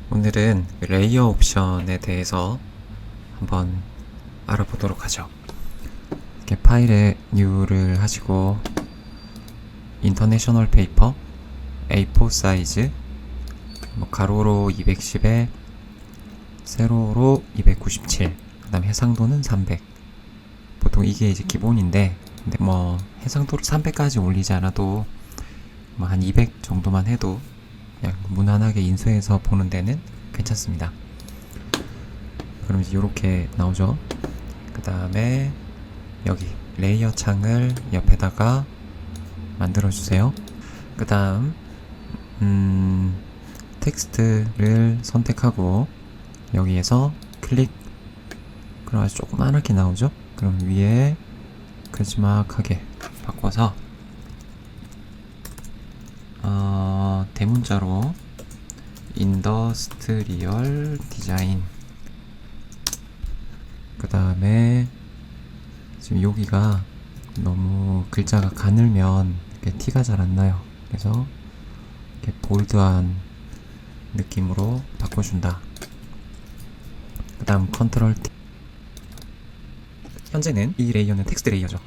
오늘은 레이어 옵션에 대해서 한번 알아보도록 하죠. 이렇게 파일에 New를 하시고 인터내셔널 페이퍼 A4 사이즈 가로로 210에 세로로 297, 그 다음 해상도는 300. 보통 이게 이제 기본인데, 근데 해상도를 300까지 올리지 않아도 한 200 정도만 해도 그냥 무난하게 인쇄해서 보는 데는 괜찮습니다. 그럼 이제 이렇게 나오죠. 그 다음에 여기 레이어 창을 옆에다가 만들어주세요. 그 다음 텍스트를 선택하고 여기에서 클릭. 그럼 아주 조그만하게 나오죠. 그럼 위에 큼지막하게 바꿔서 대문자로 인더스트리얼 디자인. 그 다음에 지금 여기가 너무 글자가 가늘면 티가 잘 안 나요. 그래서 이렇게 볼드한 느낌으로 바꿔준다. 그 다음 컨트롤 T. 현재는 이 레이어는 텍스트 레이어죠.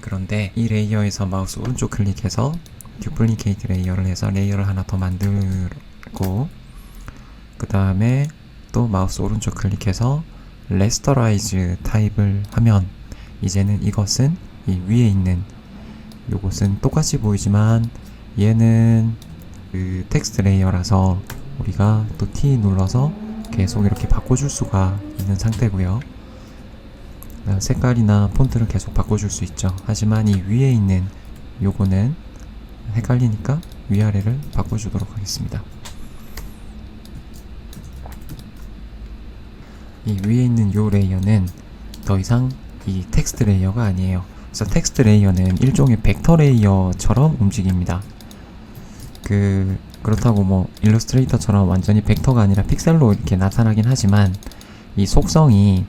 그런데 이 레이어에서 마우스 오른쪽 클릭해서 듀플리케이트 레이어를 해서 레이어를 하나 더 만들고, 그 다음에 또 마우스 오른쪽 클릭해서 레스터라이즈 타입을 하면 이제는 이것은 이 위에 있는 요것은 똑같이 보이지만 얘는 그 텍스트 레이어라서 우리가 또 T 눌러서 계속 이렇게 바꿔줄 수가 있는 상태고요. 색깔이나 폰트를 계속 바꿔줄 수 있죠. 하지만 이 위에 있는 요거는 헷갈리니까 위아래를 바꿔주도록 하겠습니다. 이 위에 있는 요 레이어는 더 이상 이 텍스트 레이어가 아니에요. 그래서 텍스트 레이어는 일종의 벡터 레이어처럼 움직입니다. 그렇다고 일러스트레이터처럼 완전히 벡터가 아니라 픽셀로 이렇게 나타나긴 하지만 이 속성이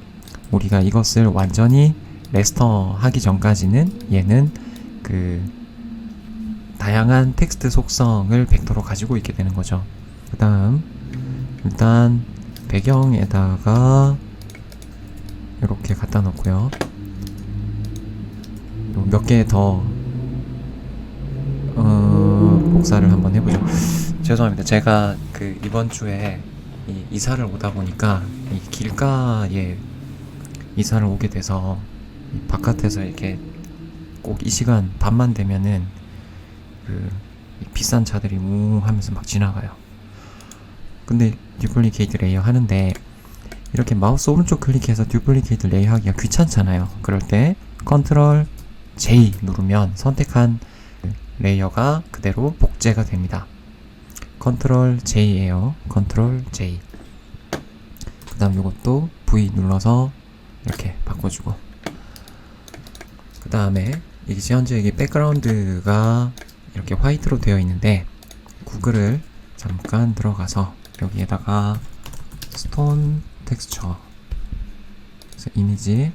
우리가 이것을 완전히 레스터 하기 전까지는 얘는 다양한 텍스트 속성을 벡터로 가지고 있게 되는 거죠. 그 다음 일단 배경에다가 이렇게 갖다 놓고요. 몇 개 더 복사를 한번 해보죠. 죄송합니다. 제가 이번 주에 이사를 오다 보니까 이 길가에 이사를 오게 돼서 바깥에서 이렇게 꼭 이 시간 밤만 되면은 비싼 차들이 웅 하면서 막 지나가요. 근데 듀플리케이트 레이어 하는데 이렇게 마우스 오른쪽 클릭해서 듀플리케이트 레이어 하기가 귀찮잖아요. 그럴 때 컨트롤 J 누르면 선택한 레이어가 그대로 복제가 됩니다. 컨트롤 J예요. 컨트롤 J. 그 다음 이것도 V 눌러서 이렇게 바꿔주고, 그 다음에 이게 현재 이게 백그라운드가 이렇게 화이트로 되어 있는데 구글을 잠깐 들어가서 여기에다가 스톤 텍스처, 그래서 이미지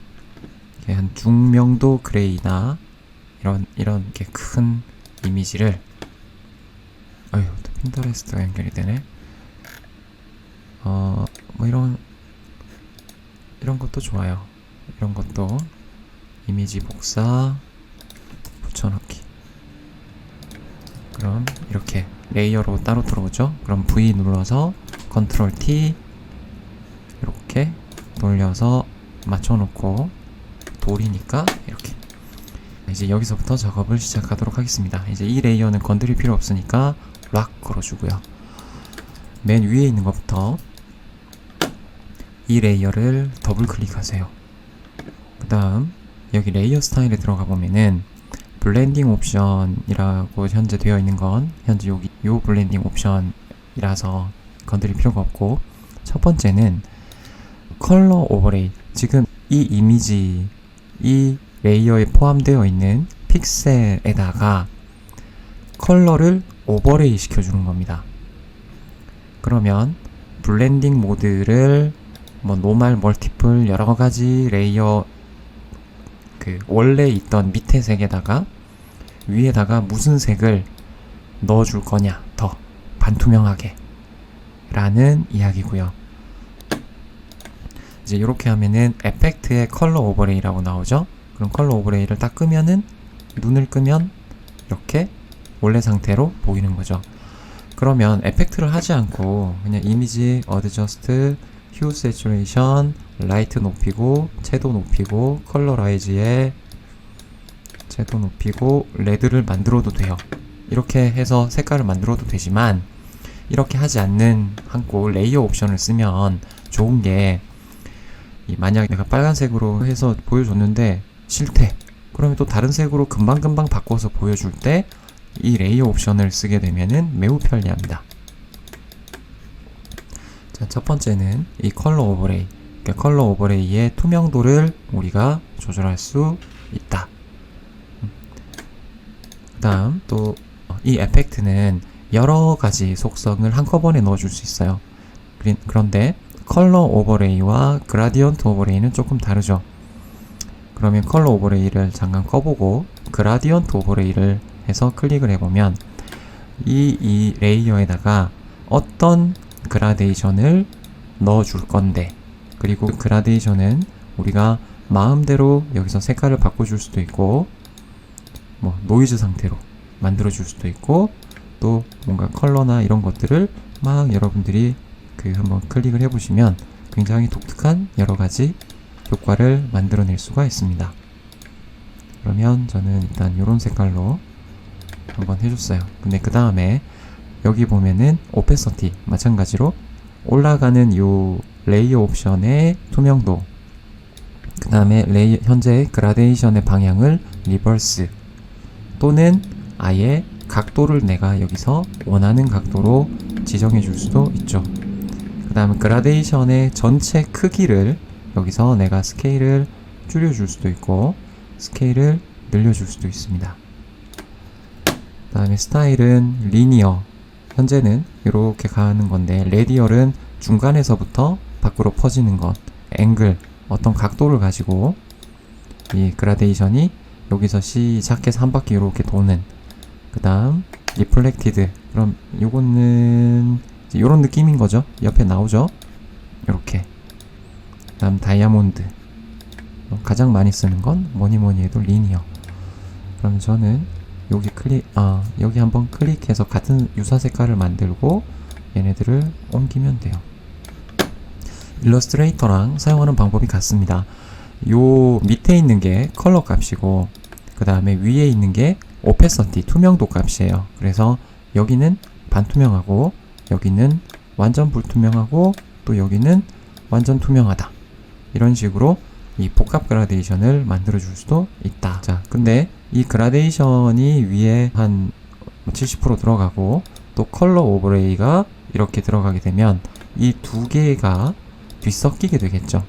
한 중명도 그레이나 이런 이렇게 큰 이미지를, 또 핀터레스트가 연결이 되네. 이런 것도 좋아요. 이런 것도 이미지 복사 붙여넣기. 그럼 이렇게 레이어로 따로 들어오죠. 그럼 V 눌러서 컨트롤 T 이렇게 돌려서 맞춰놓고, 돌이니까 이렇게. 이제 여기서부터 작업을 시작하도록 하겠습니다. 이제 이 레이어는 건드릴 필요 없으니까 락 걸어주고요. 맨 위에 있는 것부터 이 레이어를 더블 클릭하세요. 그 다음 여기 레이어 스타일에 들어가 보면은 블렌딩 옵션이라고 현재 되어 있는 건 현재 여기 요 블렌딩 옵션이라서 건드릴 필요가 없고, 첫 번째는 컬러 오버레이. 지금 이 이미지, 이 레이어에 포함되어 있는 픽셀에다가 컬러를 오버레이 시켜주는 겁니다. 그러면 블렌딩 모드를 노멀, 멀티플 여러가지 레이어 원래 있던 밑에 색에다가 위에다가 무슨 색을 넣어줄 거냐, 더 반투명하게 라는 이야기고요. 이제 이렇게 하면은 에펙트의 컬러 오버레이라고 나오죠. 그럼 컬러 오버레이를 딱 끄면은, 눈을 끄면 이렇게 원래 상태로 보이는 거죠. 그러면 에펙트를 하지 않고 그냥 이미지 어드저스트, 휴 세츄레이션, 라이트 높이고, 채도 높이고, 컬러라이즈에 채도 높이고, 레드를 만들어도 돼요. 이렇게 해서 색깔을 만들어도 되지만, 이렇게 하지 않는 한고 레이어 옵션을 쓰면 좋은 게, 만약 내가 빨간색으로 해서 보여줬는데 싫대. 그러면 또 다른 색으로 금방금방 바꿔서 보여줄 때 이 레이어 옵션을 쓰게 되면은 매우 편리합니다. 자, 첫 번째는 이 컬러 오버레이. 그러니까 컬러 오버레이의 투명도를 우리가 조절할 수 있다. 그 다음 또 이 에펙트는 여러 가지 속성을 한꺼번에 넣어줄 수 있어요. 그런데 컬러 오버레이와 그라디언트 오버레이는 조금 다르죠. 그러면 컬러 오버레이를 잠깐 꺼보고 그라디언트 오버레이를 해서 클릭을 해보면 이 레이어에다가 어떤 그라데이션을 넣어줄 건데, 그리고 그 그라데이션은 우리가 마음대로 여기서 색깔을 바꿔줄 수도 있고, 뭐 노이즈 상태로 만들어줄 수도 있고, 또 뭔가 컬러나 이런 것들을 막 여러분들이 한번 클릭을 해보시면 굉장히 독특한 여러가지 효과를 만들어낼 수가 있습니다. 그러면 저는 일단 이런 색깔로 한번 해줬어요. 근데 그 다음에 여기 보면은 오페서티 마찬가지로 올라가는 요 레이어 옵션의 투명도, 그 다음에 현재 그라데이션의 방향을 리버스, 또는 아예 각도를 내가 여기서 원하는 각도로 지정해 줄 수도 있죠. 그 다음에 그라데이션의 전체 크기를 여기서 내가 스케일을 줄여줄 수도 있고 스케일을 늘려줄 수도 있습니다. 그 다음에 스타일은 리니어, 현재는 이렇게 가는 건데, 레디얼은 중간에서부터 밖으로 퍼지는 것, 앵글, 어떤 각도를 가지고 이 그라데이션이 여기서 시작해서 한 바퀴 이렇게 도는. 그 다음 리플렉티드, 그럼 요거는 요런 느낌인 거죠. 옆에 나오죠. 요렇게. 그 다음 다이아몬드, 가장 많이 쓰는 건 뭐니뭐니 해도 리니어. 그럼 저는 여기 한번 클릭해서 같은 유사 색깔을 만들고 얘네들을 옮기면 돼요. 일러스트레이터랑 사용하는 방법이 같습니다. 요 밑에 있는 게 컬러 값이고, 그 다음에 위에 있는 게 오페서티, 투명도 값이에요. 그래서 여기는 반투명하고, 여기는 완전 불투명하고, 또 여기는 완전 투명하다. 이런 식으로 이 복합 그라데이션을 만들어 줄 수도 있다. 자, 근데 이 그라데이션이 위에 한 70% 들어가고, 또 컬러 오버레이가 이렇게 들어가게 되면 이 두 개가 뒤섞이게 되겠죠.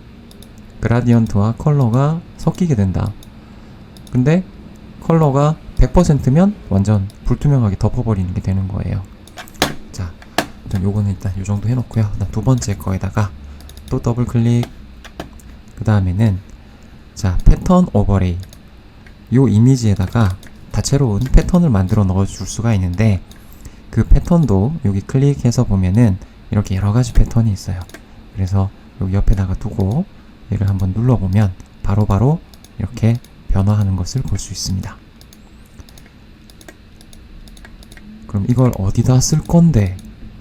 그라디언트와 컬러가 섞이게 된다. 근데 컬러가 100%면 완전 불투명하게 덮어버리는 게 되는 거예요. 자, 일단 요거는 일단 요 정도 해놓고요. 두 번째 거에다가 또 더블 클릭. 그 다음에는 자, 패턴 오버레이. 요 이미지에다가 다채로운 패턴을 만들어 넣어줄 수가 있는데, 그 패턴도 여기 클릭해서 보면은 이렇게 여러가지 패턴이 있어요. 그래서 여기 옆에다가 두고 얘를 한번 눌러보면 바로바로 이렇게 변화하는 것을 볼 수 있습니다. 그럼 이걸 어디다 쓸 건데?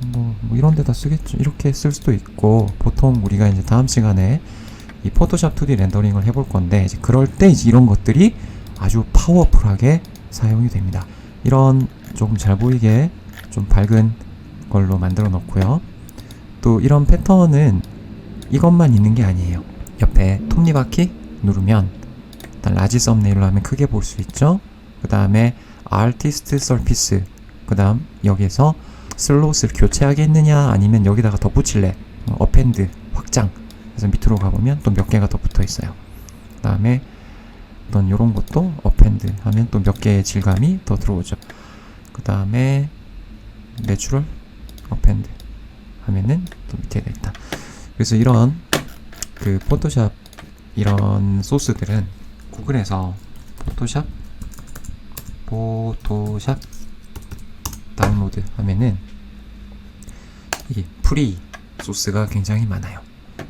뭐 이런 데다 쓰겠죠. 이렇게 쓸 수도 있고, 보통 우리가 이제 다음 시간에 이 포토샵 2D 렌더링을 해볼 건데, 이제 그럴 때 이제 이런 것들이 아주 파워풀하게 사용이 됩니다. 이런 조금 잘 보이게 좀 밝은 걸로 만들어 놓고요. 또 이런 패턴은 이것만 있는 게 아니에요. 옆에 톱니바퀴 누르면 일단 라지 썸네일로 하면 크게 볼 수 있죠. 그 다음에 아티스트 서피스, 그 다음 여기에서 슬롯을 교체하겠느냐 아니면 여기다가 덧붙일래, 어펜드 확장. 그래서 밑으로 가보면 또 몇 개가 더 붙어 있어요. 그 다음에 어떤 요런 것도 어펜드 하면 또 몇 개의 질감이 더 들어오죠. 그 다음에 내추럴 어펜드 하면은 또 밑에 있다. 그래서 이런 그 포토샵 이런 소스들은 구글에서 포토샵 다운로드 하면은 이 프리 소스가 굉장히 많아요.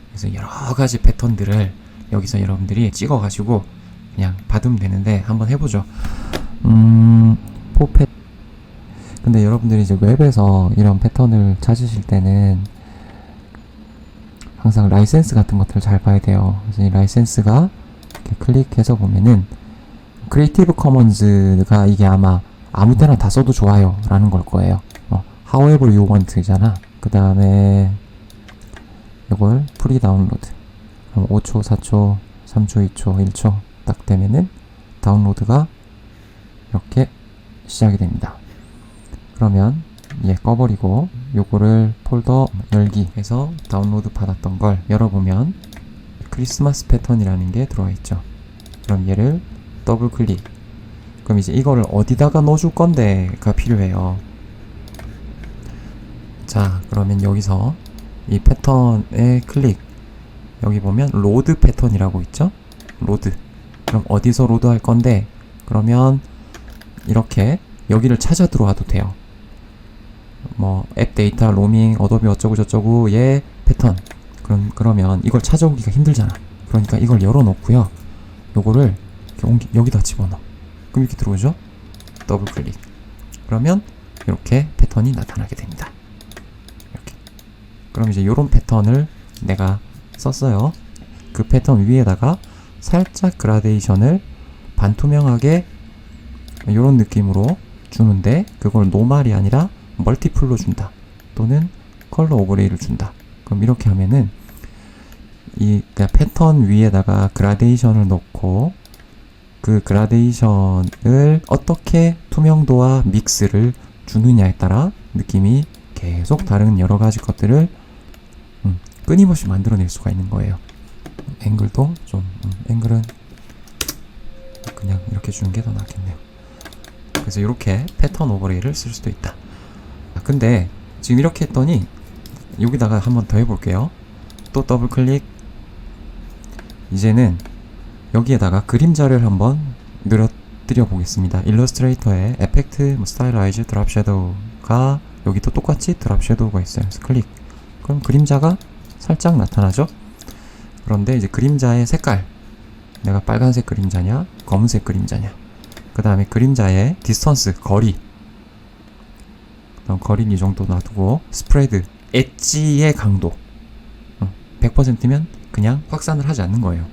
그래서 여러가지 패턴들을 여기서 여러분들이 찍어가지고 그냥 받으면 되는데 한번 해보죠. 포패. 근데 여러분들이 이제 웹에서 이런 패턴을 찾으실 때는 항상 라이센스 같은 것들을 잘 봐야 돼요. 그래서 이 라이센스가 이렇게 클릭해서 보면은 크리에이티브 커먼즈가 이게 아마 아무 때나 다 써도 좋아요 라는 걸 거예요. however you want 잖아. 그 다음에 이걸 프리 다운로드. 그럼 5초, 4초, 3초, 2초, 1초 딱 되면은 다운로드가 이렇게 시작이 됩니다. 그러면 꺼버리고 요거를 폴더 열기 해서 다운로드 받았던 걸 열어보면 크리스마스 패턴이라는 게 들어와 있죠. 그럼 얘를 더블 클릭. 그럼 이제 이거를 어디다가 넣어줄 건데가 필요해요. 자, 그러면 여기서 이 패턴에 클릭. 여기 보면 로드 패턴이라고 있죠? 로드. 그럼 어디서 로드 할 건데? 그러면 이렇게 여기를 찾아 들어와도 돼요. 뭐 앱 데이터 로밍 어도비 어쩌고 저쩌고 얘 패턴. 그러면 이걸 찾아오기가 힘들잖아. 그러니까 이걸 열어놓고요. 요거를 이렇게 여기다 집어넣어. 그럼 이렇게 들어오죠? 더블 클릭. 그러면 이렇게 패턴이 나타나게 됩니다. 이렇게. 그럼 이제 요런 패턴을 내가 썼어요. 그 패턴 위에다가 살짝 그라데이션을 반투명하게 요런 느낌으로 주는데 그걸 노말이 아니라 멀티플로 준다. 또는 컬러 오버레이를 준다. 그럼 이렇게 하면은 그러니까 패턴 위에다가 그라데이션을 넣고 그 그라데이션을 어떻게 투명도와 믹스를 주느냐에 따라 느낌이 계속 다른 여러 가지 것들을 끊임없이 만들어낼 수가 있는 거예요. 앵글도 좀 앵글은 그냥 이렇게 주는 게 더 낫겠네요. 그래서 이렇게 패턴 오버레이를 쓸 수도 있다. 근데 지금 이렇게 했더니 여기다가 한번 더 해볼게요. 또 더블 클릭. 이제는 여기에다가 그림자를 한번 늘어뜨려 보겠습니다. 일러스트레이터에 에펙트, 스타일라이즈, 드랍 섀도우가 여기도 똑같이 드랍 섀도우가 있어요. 그래서 클릭. 그럼 그림자가 살짝 나타나죠? 그런데 이제 그림자의 색깔, 내가 빨간색 그림자냐 검은색 그림자냐, 그 다음에 그림자의 디스턴스, 거리, 그다음 거리는 이 정도 놔두고 스프레드, 엣지의 강도 100%면 그냥 확산을 하지 않는 거예요.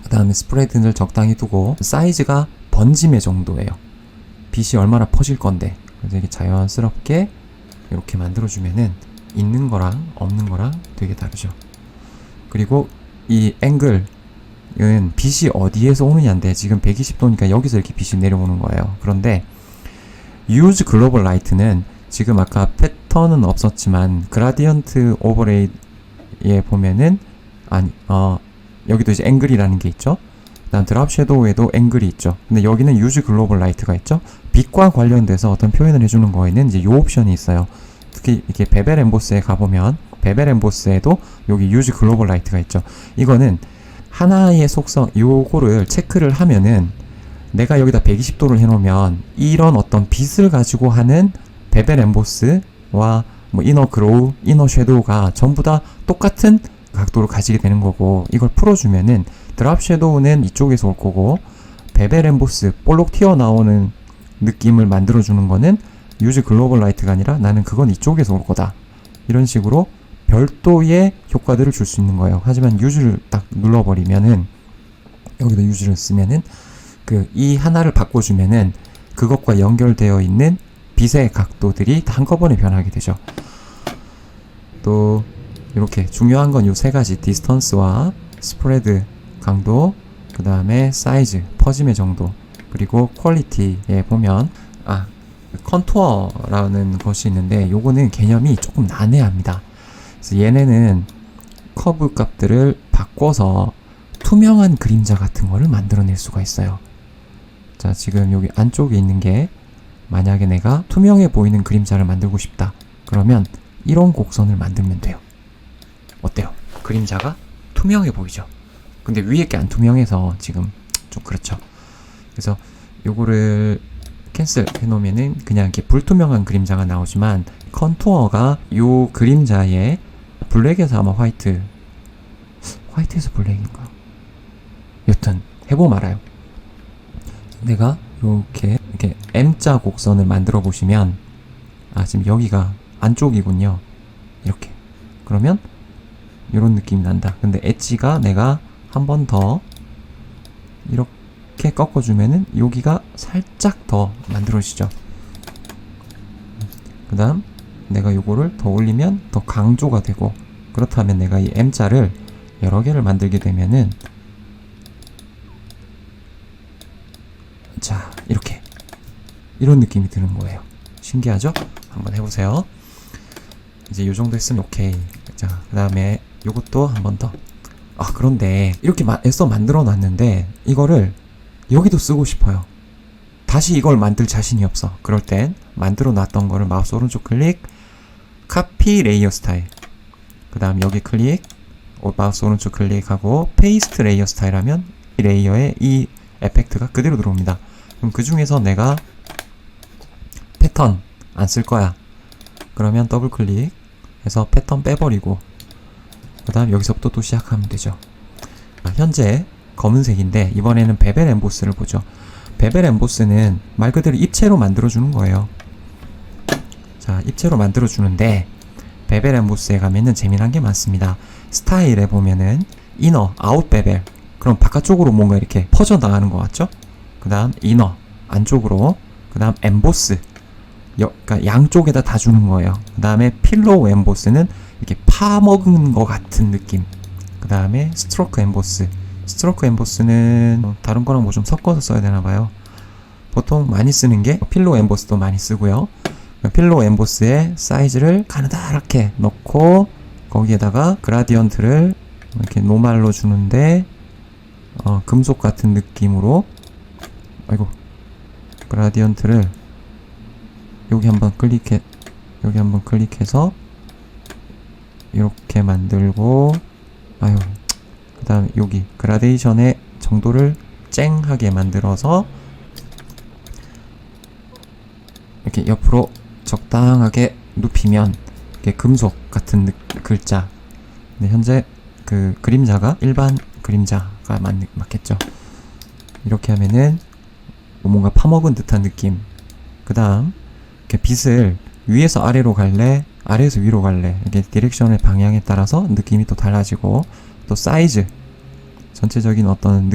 그 다음에 스프레드를 적당히 두고 사이즈가 번짐의 정도예요. 빛이 얼마나 퍼질 건데. 그래서 이게 자연스럽게 이렇게 만들어주면은 있는 거랑 없는 거랑 되게 다르죠. 그리고 이 앵글은 빛이 어디에서 오느냐인데 지금 120도니까 여기서 이렇게 빛이 내려오는 거예요. 그런데 Use Global Light는 지금 아까 패턴은 없었지만 그라디언트 오버레이에 보면은 여기도 이제 앵글이라는 게 있죠. 그다음 드랍 섀도우에도 앵글이 있죠. 근데 여기는 Use Global Light가 있죠. 빛과 관련돼서 어떤 표현을 해주는 거에는 이제 이 옵션이 있어요. 특히 이렇게 베벨 엠보스에 가보면 베벨 엠보스에도 여기 Use Global Light가 있죠. 이거는 하나의 속성, 요거를 체크를 하면은 내가 여기다 120도를 해놓으면 이런 어떤 빛을 가지고 하는 베벨 엠보스와 뭐 이너 그로우, 이너 섀도우가 전부 다 똑같은 각도를 가지게 되는 거고, 이걸 풀어주면은 드랍 섀도우는 이쪽에서 올 거고 베벨 엠보스, 볼록 튀어나오는 느낌을 만들어주는 거는 유즈 글로벌 라이트가 아니라 나는 그건 이쪽에서 올 거다. 이런 식으로 별도의 효과들을 줄 수 있는 거예요. 하지만 유즈를 딱 눌러버리면은, 여기다 유즈를 쓰면은 이 하나를 바꿔주면은 그것과 연결되어 있는 빛의 각도들이 다 한꺼번에 변하게 되죠. 또 이렇게 중요한 건 이 세 가지, 디스턴스와 스프레드 강도, 그 다음에 사이즈, 퍼짐의 정도, 그리고 퀄리티에 보면 컨투어라는 것이 있는데 요거는 개념이 조금 난해합니다. 그래서 얘네는 커브 값들을 바꿔서 투명한 그림자 같은 거를 만들어낼 수가 있어요. 자, 지금 여기 안쪽에 있는 게 만약에 내가 투명해 보이는 그림자를 만들고 싶다. 그러면 이런 곡선을 만들면 돼요. 어때요? 그림자가 투명해 보이죠? 근데 위에 게 안 투명해서 지금 좀 그렇죠. 그래서 요거를 캔슬 해놓으면은 그냥 이렇게 불투명한 그림자가 나오지만 컨투어가 요 그림자에 블랙에서 아마 화이트에서 블랙인가? 여튼 해보면 알아요. 내가 이렇게 M자 곡선을 만들어 보시면 지금 여기가 안쪽이군요. 이렇게 그러면 이런 느낌이 난다. 근데 엣지가 내가 한 번 더 이렇게 꺾어주면은 여기가 살짝 더 만들어지죠. 그 다음 내가 요거를 더 올리면 더 강조가 되고, 그렇다면 내가 이 M자를 여러 개를 만들게 되면은 자 이렇게 이런 느낌이 드는 거예요. 신기하죠? 한번 해보세요. 이제 요 정도 했으면 오케이. 자 그 다음에 요것도 한 번 더. 그런데 이렇게 애써 만들어 놨는데 이거를 여기도 쓰고 싶어요. 다시 이걸 만들 자신이 없어. 그럴 땐 만들어 놨던 거를 마우스 오른쪽 클릭, 카피 레이어 스타일, 그 다음 여기 클릭, 마우스 오른쪽 클릭하고 페이스트 레이어 스타일 하면 이 레이어에 이 에펙트가 그대로 들어옵니다. 그럼 그 중에서 내가 패턴 안 쓸 거야. 그러면 더블 클릭 해서 패턴 빼버리고, 그 다음 여기서부터 또 시작하면 되죠. 현재 검은색인데 이번에는 베벨 엠보스를 보죠. 베벨 엠보스는 말 그대로 입체로 만들어주는 거예요. 자, 입체로 만들어주는데 베벨 엠보스에 가면은 재미난 게 많습니다. 스타일에 보면은 이너, 아웃 베벨, 그럼 바깥쪽으로 뭔가 이렇게 퍼져나가는 것 같죠? 그 다음 이너, 안쪽으로, 그 다음 엠보스, 그러니까 양쪽에다 다 주는 거예요. 그 다음에 필로우 엠보스는 이렇게 파먹은 것 같은 느낌. 그 다음에 스트로크 엠보스. 스트로크 엠보스는 다른 거랑 뭐 좀 섞어서 써야 되나봐요. 보통 많이 쓰는 게 필로우 엠보스도 많이 쓰고요. 필로우 엠보스의 사이즈를 가느다랗게 넣고 거기에다가 그라디언트를 이렇게 노말로 주는데 금속 같은 느낌으로, 그라디언트를 여기 한번 클릭해서 이렇게 만들고, 그 다음 여기 그라데이션의 정도를 쨍하게 만들어서 이렇게 옆으로 적당하게 눕히면 이게 금속 같은 글자. 근데 현재 그 그림자가 일반 그림자가 맞겠죠. 이렇게 하면은 뭔가 파먹은 듯한 느낌. 그 다음 이렇게 빛을 위에서 아래로 갈래, 아래에서 위로 갈래, 이게 디렉션의 방향에 따라서 느낌이 또 달라지고, 또 사이즈, 전체적인 어떤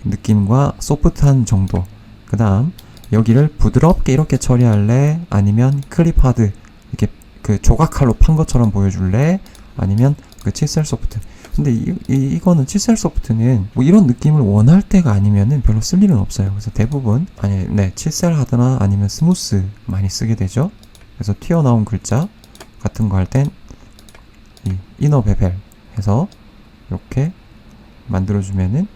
느낌과 소프트한 정도. 그 다음 여기를 부드럽게 이렇게 처리할래, 아니면 클립하드 이렇게 그 조각칼로 판 것처럼 보여줄래, 아니면 그 칫셀 소프트. 근데 이거는 칫셀 소프트는 뭐 이런 느낌을 원할 때가 아니면은 별로 쓸 일은 없어요. 그래서 대부분 칫셀 하드나 아니면 스무스 많이 쓰게 되죠. 그래서 튀어나온 글자 같은 거 할 땐 이 이너 베벨 해서 이렇게 만들어주면은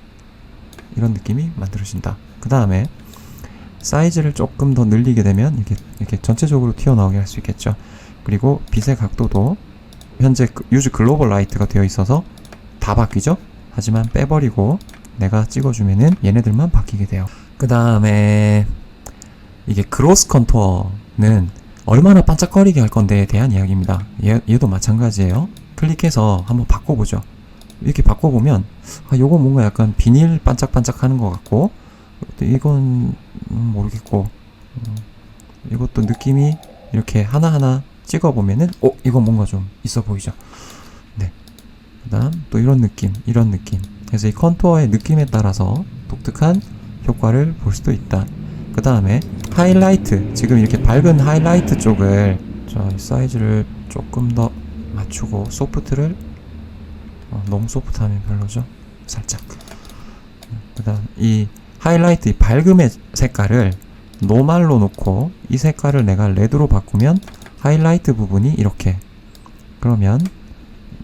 이런 느낌이 만들어진다. 그 다음에 사이즈를 조금 더 늘리게 되면 이렇게 전체적으로 튀어나오게 할 수 있겠죠. 그리고 빛의 각도도 현재 유즈 글로벌 라이트가 되어 있어서 다 바뀌죠. 하지만 빼버리고 내가 찍어주면은 얘네들만 바뀌게 돼요. 그 다음에 이게 그로스 컨투어는 얼마나 반짝거리게 할 건데에 대한 이야기입니다. 얘도 마찬가지예요. 클릭해서 한번 바꿔보죠. 이렇게 바꿔보면 요거 뭔가 약간 비닐 반짝반짝 하는 것 같고, 이건 모르겠고, 이것도 느낌이 이렇게 하나하나 찍어보면은 이건 뭔가 좀 있어 보이죠. 네. 그 다음 또 이런 느낌. 그래서 이 컨투어의 느낌에 따라서 독특한 효과를 볼 수도 있다. 그 다음에 하이라이트, 지금 이렇게 밝은 하이라이트 쪽을 사이즈를 조금 더 맞추고, 소프트를 너무 소프트하면 별로죠. 살짝. 그 다음 이 하이라이트, 이 밝음의 색깔을 노말로 놓고 이 색깔을 내가 레드로 바꾸면 하이라이트 부분이 이렇게, 그러면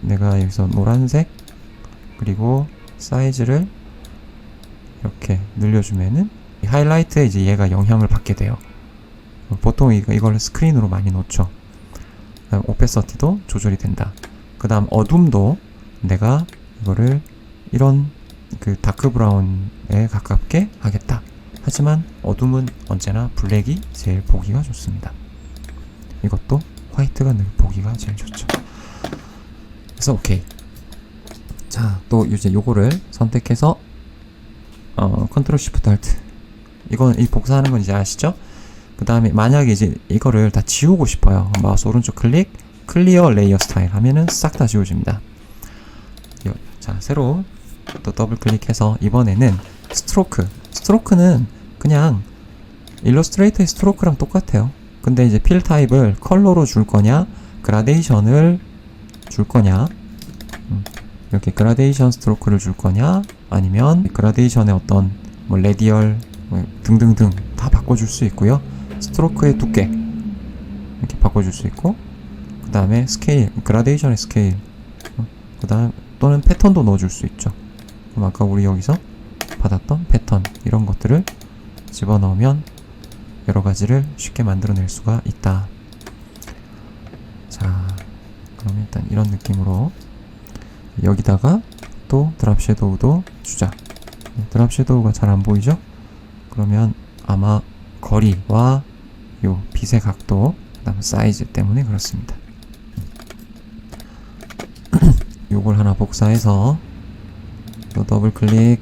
내가 여기서 노란색 그리고 사이즈를 이렇게 늘려주면은 이 하이라이트에 이제 얘가 영향을 받게 돼요. 보통 이걸 스크린으로 많이 놓죠. 그다음 오페서티도 조절이 된다. 그 다음 어둠도 내가 이거를 이런 그 다크 브라운에 가깝게 하겠다. 하지만 어둠은 언제나 블랙이 제일 보기가 좋습니다. 이것도 화이트가 늘 보기가 제일 좋죠. 그래서 오케이. 자, 또 이제 요거를 선택해서 컨트롤 시프트 알트. 이건 이 복사하는 건 이제 아시죠? 그 다음에 만약에 이제 이거를 다 지우고 싶어요. 마우스 오른쪽 클릭, 클리어 레이어 스타일 하면은 싹 다 지워집니다. 자, 새로 또 더블 클릭해서 이번에는 스트로크. 스트로크는 그냥 일러스트레이터의 스트로크랑 똑같아요. 근데 이제 필 타입을 컬러로 줄 거냐, 그라데이션을 줄 거냐, 이렇게 그라데이션 스트로크를 줄 거냐, 아니면 그라데이션의 어떤 뭐 레디얼 등등등 다 바꿔줄 수 있고요. 스트로크의 두께 이렇게 바꿔줄 수 있고, 그 다음에 스케일, 그라데이션의 스케일, 그 다음 또는 패턴도 넣어줄 수 있죠. 그럼 아까 우리 여기서 받았던 패턴 이런 것들을 집어넣으면 여러 가지를 쉽게 만들어낼 수가 있다. 자, 그럼 일단 이런 느낌으로 여기다가 또 드랍 섀도우도 주자. 드랍 섀도우가 잘 안 보이죠? 그러면 아마 거리와 요 빛의 각도, 그다음 사이즈 때문에 그렇습니다. 요걸 하나 복사해서 또 더블 클릭.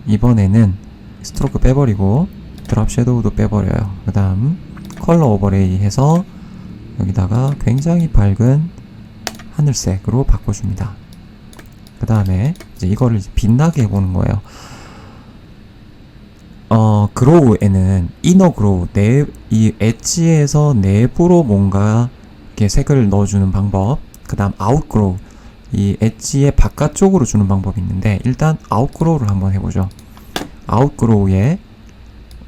이번에는 스트로크 빼버리고 드랍 섀도우도 빼버려요. 그 다음 컬러 오버레이 해서 여기다가 굉장히 밝은 하늘색으로 바꿔줍니다. 그 다음에 이제 이거를 이제 빛나게 해보는 거예요. 그로우에는 이너 그로우, 이 엣지에서 내부로 뭔가 이렇게 색을 넣어주는 방법, 그 다음 아웃 그로우, 이 엣지의 바깥쪽으로 주는 방법이 있는데, 일단 아웃 그로우를 한번 해보죠. 아웃 그로우에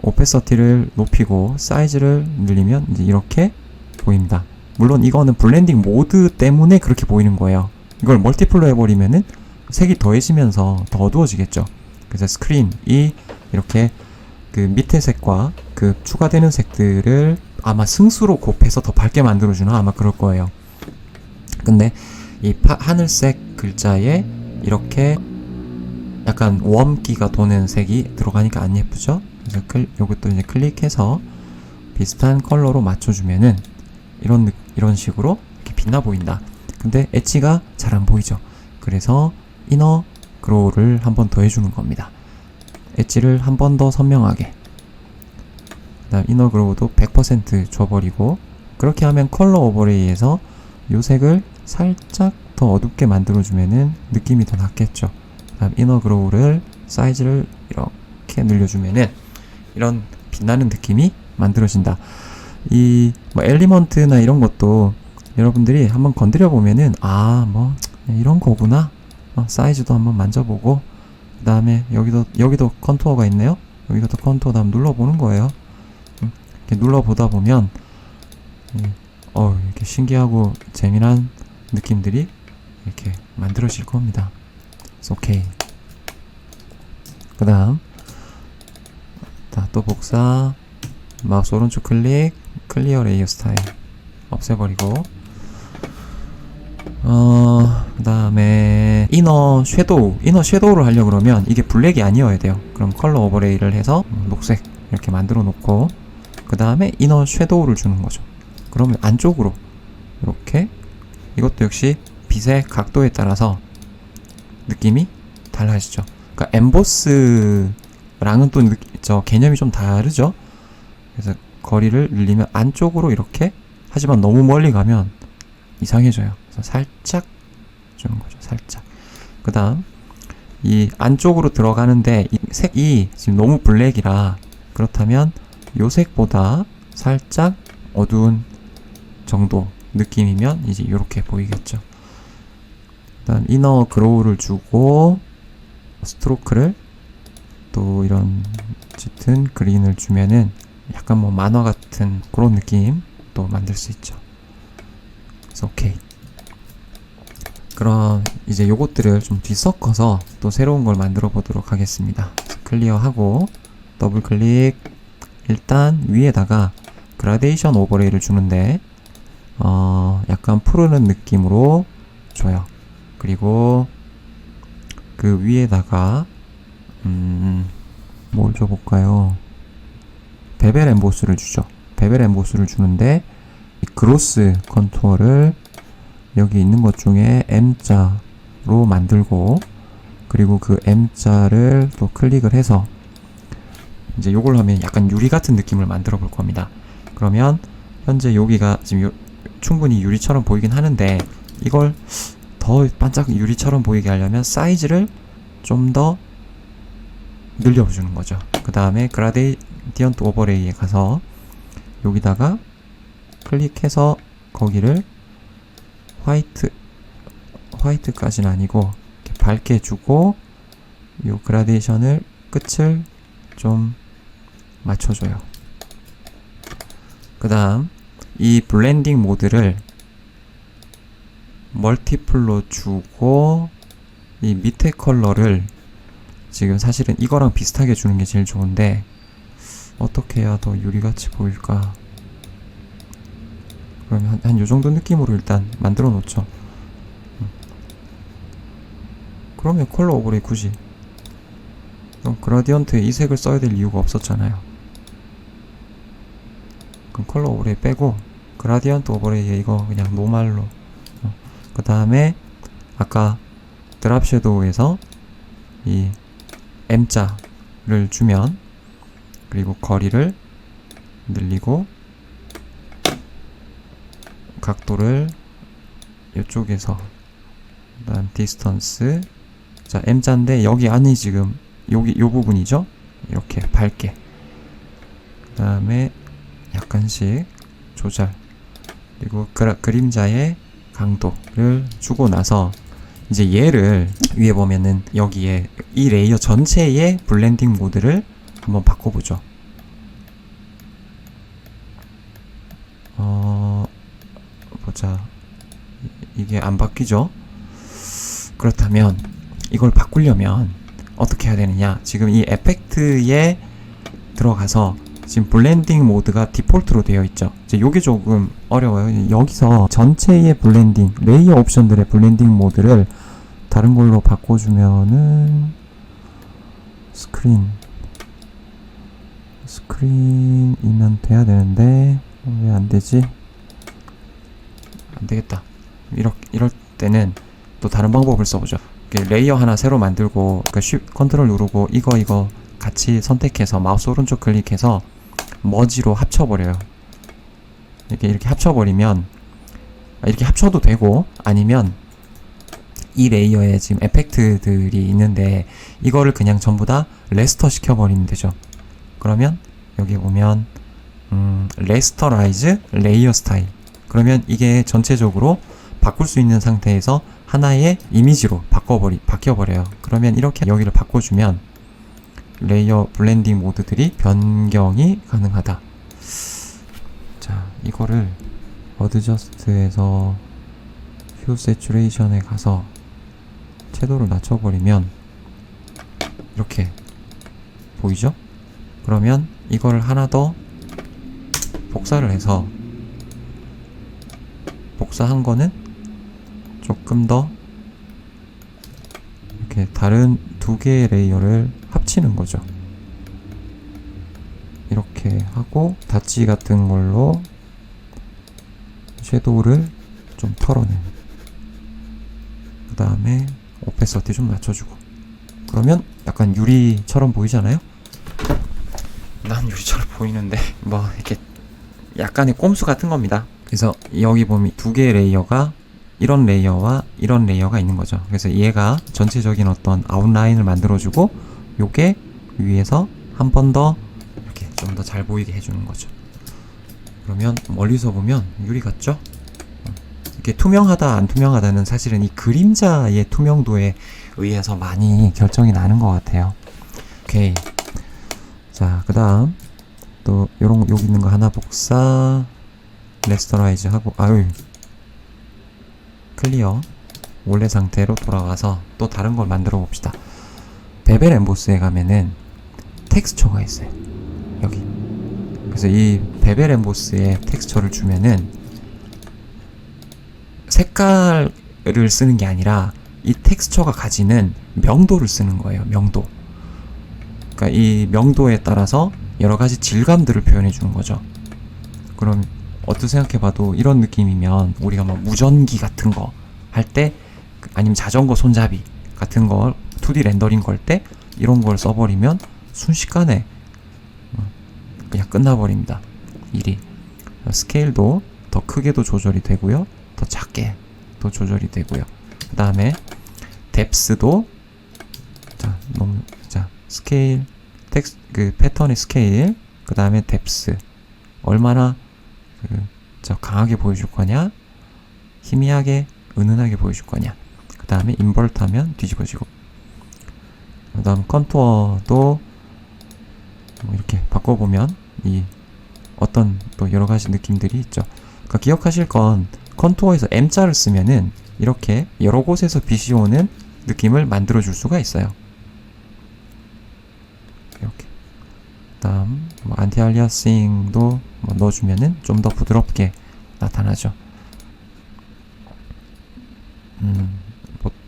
오페서티를 높이고 사이즈를 늘리면 이제 이렇게 보입니다. 물론 이거는 블렌딩 모드 때문에 그렇게 보이는 거예요. 이걸 멀티플로 해버리면은 색이 더해지면서 더 어두워지겠죠. 그래서 스크린이 이렇게 그 밑에 색과 그 추가되는 색들을 아마 승수로 곱해서 더 밝게 만들어주나 아마 그럴 거예요. 근데 이 하늘색 글자에 이렇게 약간 웜기가 도는 색이 들어가니까 안 예쁘죠? 그래서 요것도 이제 클릭해서 비슷한 컬러로 맞춰주면은 이런 식으로 이렇게 빛나 보인다. 근데 엣지가 잘 안 보이죠? 그래서 이너 그로우를 한 번 더 해주는 겁니다. 엣지를 한 번 더 선명하게. 그다음 이너 그로우도 100% 줘버리고, 그렇게 하면 컬러 오버레이에서 요 색을 살짝 더 어둡게 만들어주면은 느낌이 더 낫겠죠. 그다음 이너 그로우를 사이즈를 이렇게 늘려주면은 이런 빛나는 느낌이 만들어진다. 이 뭐 엘리먼트나 이런 것도 여러분들이 한번 건드려 보면은 뭐 이런 거구나. 사이즈도 한번 만져보고, 그 다음에 여기도 컨투어가 있네요. 여기도 컨투어 다음 눌러보는 거예요. 이렇게 눌러보다 보면 이렇게 신기하고 재미난 느낌들이 이렇게 만들어질 겁니다. 그래서 오케이. 그 다음 또 복사, 마우스 오른쪽 클릭, 클리어 레이어 스타일 없애버리고, 그 다음에 이너 섀도우를 하려고 그러면 이게 블랙이 아니어야 돼요. 그럼 컬러 오버레이를 해서 녹색 이렇게 만들어 놓고, 그 다음에 이너 섀도우를 주는 거죠. 그러면 안쪽으로 이렇게, 이것도 역시 빛의 각도에 따라서 느낌이 달라지죠. 그러니까 엠보스랑은 또 개념이 좀 다르죠. 그래서 거리를 늘리면 안쪽으로 이렇게, 하지만 너무 멀리 가면 이상해져요. 그래서 살짝 주는 거죠. 살짝. 그 다음 이 안쪽으로 들어가는데 이 색이 지금 너무 블랙이라, 그렇다면 요 색보다 살짝 어두운 정도 느낌이면 이제 이렇게 보이겠죠. 그 다음 이너 그로우를 주고, 스트로크를 또 이런 짙은 그린을 주면은 약간 뭐 만화 같은 그런 느낌 또 만들 수 있죠. 그래서 오케이. 그럼 이제 요것들을 좀 뒤섞어서 또 새로운 걸 만들어 보도록 하겠습니다. 클리어하고 더블 클릭. 일단 위에다가 그라데이션 오버레이를 주는데 약간 푸르는 느낌으로 줘요. 그리고 그 위에다가 뭘 줘볼까요? 베벨 엠보스를 주죠. 베벨 엠보스를 주는데 이 그로스 컨투어를 여기 있는 것 중에 M자로 만들고, 그리고 그 M자를 또 클릭을 해서 이제 요걸 하면 약간 유리 같은 느낌을 만들어 볼 겁니다. 그러면 현재 여기가 지금 충분히 유리처럼 보이긴 하는데, 이걸 더 반짝 유리처럼 보이게 하려면 사이즈를 좀 더 늘려주는 거죠. 그 다음에 그라디언트 오버레이에 가서 여기다가 클릭해서 거기를 화이트까지는 아니고 이렇게 밝게 해주고, 요 그라데이션을 끝을 좀 맞춰줘요. 그 다음 이 블렌딩 모드를 멀티플로 주고, 이 밑에 컬러를 지금 사실은 이거랑 비슷하게 주는 게 제일 좋은데, 어떻게 해야 더 유리같이 보일까? 그러면 한 요정도 느낌으로 일단 만들어 놓죠. 그러면 컬러 오버레이 굳이, 그럼 그라디언트에 이 색을 써야 될 이유가 없었잖아요. 그럼 컬러 오버레이 빼고 그라디언트 오버레이에 이거 그냥 노말로, 그 다음에 아까 드랍 섀도우에서 이 M자를 주면, 그리고 거리를 늘리고 각도를 이쪽에서, 그 다음 디스턴스, 자 M자인데 여기 안이 지금 여기 요 부분이죠. 이렇게 밝게, 그 다음에 약간씩 조절, 그리고 그림자의 강도를 주고 나서 이제 얘를 위에 보면은 여기에 이 레이어 전체의 블렌딩 모드를 한번 바꿔보죠. 보자. 이게 안 바뀌죠? 그렇다면 이걸 바꾸려면 어떻게 해야 되느냐? 지금 이 에펙트에 들어가서 지금 블렌딩 모드가 디폴트로 되어 있죠. 이제 요게 조금 어려워요. 여기서 전체의 블렌딩, 레이어 옵션들의 블렌딩 모드를 다른 걸로 바꿔주면은 스크린이면 돼야 되는데 왜 안 되지? 안 되겠다. 이럴 때는 또 다른 방법을 써보죠. 레이어 하나 새로 만들고 컨트롤 누르고 이거 같이 선택해서 마우스 오른쪽 클릭해서 머지로 합쳐버려요. 이렇게 합쳐버리면, 이렇게 합쳐도 되고, 아니면 이 레이어에 지금 에펙트들이 있는데 이거를 그냥 전부 다 레스터 시켜버리면 되죠. 그러면 여기 보면 레스터라이즈 레이어 스타일, 그러면 이게 전체적으로 바꿀 수 있는 상태에서 하나의 이미지로 바뀌어버려요. 그러면 이렇게 여기를 바꿔주면 레이어 블렌딩 모드들이 변경이 가능하다. 자, 이거를 어드저스트에서 휴 세츄레이션에 가서 채도를 낮춰버리면 이렇게 보이죠? 그러면 이걸 하나 더 복사를 해서, 복사한 거는 조금 더 이렇게 다른 두 개의 레이어를 합치는 거죠. 이렇게 하고 닷지 같은 걸로 섀도우를 좀 털어내는, 그 다음에 오페서티 좀 낮춰주고, 그러면 약간 유리처럼 보이잖아요? 난 유리처럼 보이는데 뭐 이렇게 약간의 꼼수 같은 겁니다. 그래서 여기 보면 두 개의 레이어가, 이런 레이어와 이런 레이어가 있는 거죠. 그래서 얘가 전체적인 어떤 아웃라인을 만들어주고, 요게 위에서 한 번 더 이렇게 좀 더 잘 보이게 해주는 거죠. 그러면 멀리서 보면 유리 같죠? 이게 투명하다 안 투명하다는 사실은 이 그림자의 투명도에 의해서 많이 결정이 나는 것 같아요. 오케이. 자, 그 다음 또 요런 여기 있는 거 하나 복사, 레스터라이즈 하고, 클리어, 원래 상태로 돌아가서 또 다른 걸 만들어 봅시다. 베벨 엠보스에 가면은 텍스처가 있어요. 여기. 그래서 이 베벨 엠보스에 텍스처를 주면은 색깔을 쓰는 게 아니라 이 텍스처가 가지는 명도를 쓰는 거예요. 명도. 그러니까 이 명도에 따라서 여러가지 질감들을 표현해 주는 거죠. 그럼 어떻게 생각해봐도 이런 느낌이면 우리가 뭐 무전기 같은 거 할 때, 아니면 자전거 손잡이 같은 걸 2D 렌더링 걸 때 이런 걸 써버리면 순식간에 그냥 끝나버립니다. 일이. 스케일도 더 크게도 조절이 되고요, 더 작게도 조절이 되고요. 그 다음에 뎁스도 스케일, 그 패턴의 스케일, 그 다음에 뎁스 얼마나 강하게 보여줄 거냐, 희미하게 은은하게 보여줄 거냐. 그 다음에 인버트 하면 뒤집어지고, 그 다음 컨투어도 이렇게 바꿔보면 이 어떤 또 여러가지 느낌들이 있죠. 그러니까 기억하실 건 컨투어에서 M자를 쓰면은 이렇게 여러 곳에서 빛이 오는 느낌을 만들어 줄 수가 있어요. 이렇게. 다음 안티 알리아싱도 넣어주면은 좀 더 부드럽게 나타나죠.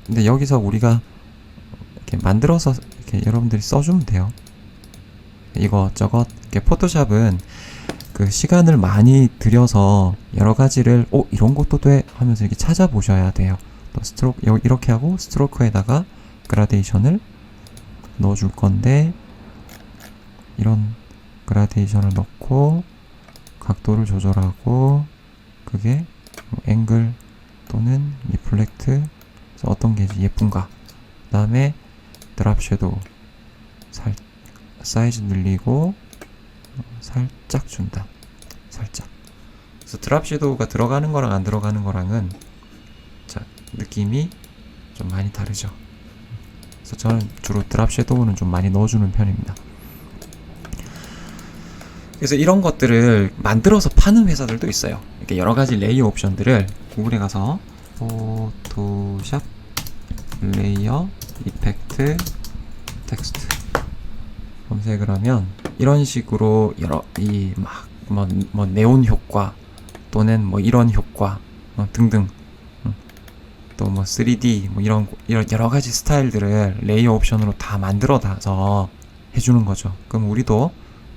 근데 여기서 우리가 이렇게 만들어서 이렇게 여러분들이 써주면 돼요. 이것저것. 이렇게 포토샵은 그 시간을 많이 들여서 여러 가지를 이런 것도 돼 하면서 이렇게 찾아보셔야 돼요. 또 스트로크 이렇게 하고 스트로크에다가 그라데이션을 넣어줄 건데, 이런 그라데이션을 넣고 각도를 조절하고, 그게 앵글 또는 리플렉트, 어떤 게 예쁜가. 그 다음에 드랍 섀도우 사이즈 늘리고 살짝 준다. 살짝. 그래서 드랍 섀도우가 들어가는 거랑 안 들어가는 거랑은 느낌이 좀 많이 다르죠. 그래서 저는 주로 드랍 섀도우는 좀 많이 넣어주는 편입니다. 그래서 이런 것들을 만들어서 파는 회사들도 있어요. 이렇게 여러 가지 레이어 옵션들을 구글에 가서 포토샵 레이어 이펙트 텍스트 검색을 하면 이런 식으로 여러 네온 효과 또는 이런 효과 등등, 또 3D 이런 여러 가지 스타일들을 레이어 옵션으로 다 만들어서 해주는 거죠. 그럼 우리도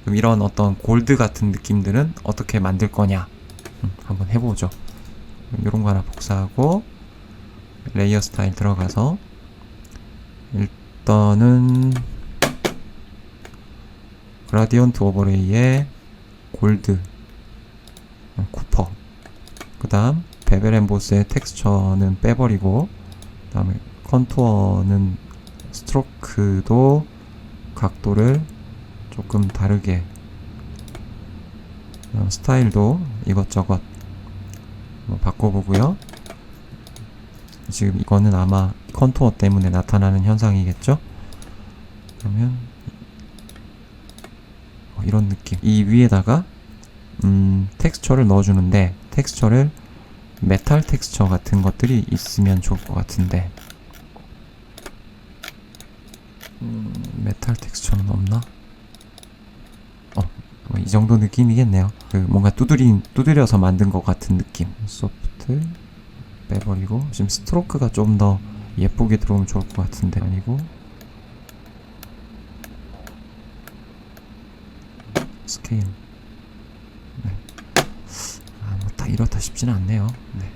이런 어떤 골드 같은 느낌들은 어떻게 만들 거냐 한번 해보죠. 이런 거 하나 복사하고 레이어 스타일 들어가서 일단은 그라디언트 오버레이에 골드 쿠퍼, 그 다음 베벨 엠보스의 텍스처는 빼버리고, 그 다음에 컨투어는 스트로크도 각도를 조금 다르게, 스타일도 이것저것 바꿔보고요. 지금 이거는 아마 컨투어 때문에 나타나는 현상이겠죠? 그러면 이런 느낌. 이 위에다가 텍스처를 넣어주는데, 텍스처를 메탈 텍스처 같은 것들이 있으면 좋을 것 같은데, 메탈 텍스처는 없나? 이 정도 느낌이겠네요. 뭔가 두드려서 만든 것 같은 느낌. 소프트 빼버리고, 지금 스트로크가 좀 더 예쁘게 들어오면 좋을 것 같은데, 아니고 스케일. 네. 딱 이렇다 싶지는 않네요. 네.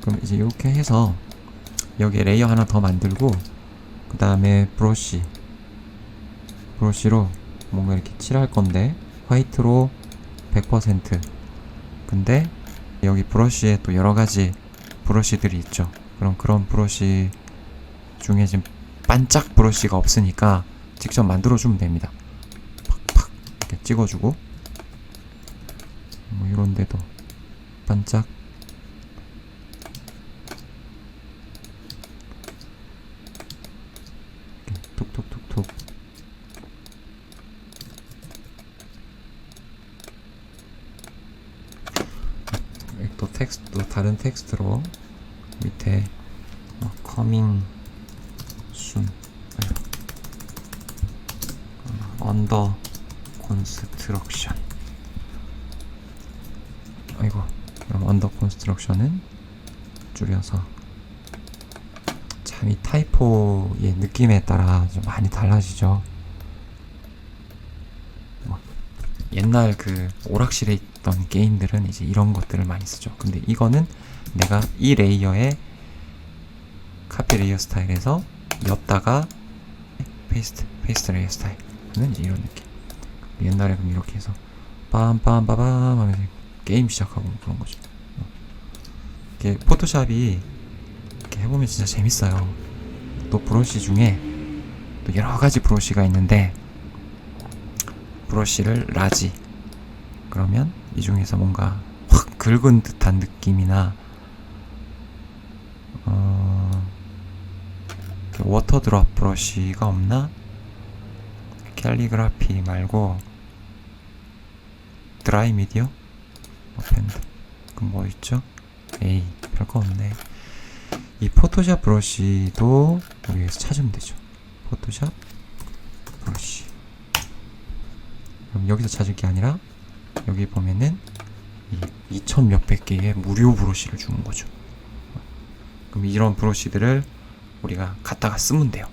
그럼 이제 이렇게 해서 여기에 레이어 하나 더 만들고, 그 다음에 브러쉬로 뭔가 이렇게 칠할 건데, 화이트로 100%. 근데 여기 브러쉬에 또 여러 가지 브러쉬들이 있죠. 그런 브러쉬 중에 지금 반짝 브러쉬가 없으니까 직접 만들어주면 됩니다. 팍팍 이렇게 찍어주고, 이런 데도 반짝, 톡톡톡톡. 또 텍스트, 다른 텍스트로 밑에 coming soon, under construction. 아이고, 그럼 under construction은 줄여서. 참 이 타이포의 느낌에 따라 좀 많이 달라지죠. 옛날 그 오락실에 있던 게임들은 이제 이런 것들을 많이 쓰죠. 근데 이거는 내가 이 레이어에 카피 레이어 스타일에서 였다가 페이스트 레이어 스타일은 이제 이런 느낌. 옛날에 그럼 이렇게 해서 빰빰빠밤 하면서 게임 시작하고 뭐 그런 거죠. 이게 포토샵이 이렇게 해보면 진짜 재밌어요. 또 브러쉬 중에 또 여러 가지 브러쉬가 있는데, 브러쉬를 라지 그러면 이 중에서 뭔가 확 긁은 듯한 느낌이나 워터드롭 브러쉬가 없나? 캘리그라피 말고 드라이 미디어? 밴드 그럼 뭐 있죠? 에이 별거 없네. 이 포토샵 브러쉬도 여기에서 찾으면 되죠. 포토샵 브러쉬. 그럼 여기서 찾을 게 아니라 여기 보면은 2000 몇백 개의 무료 브러쉬를 주는 거죠. 그럼 이런 브러쉬들을 우리가 갖다가 쓰면 돼요.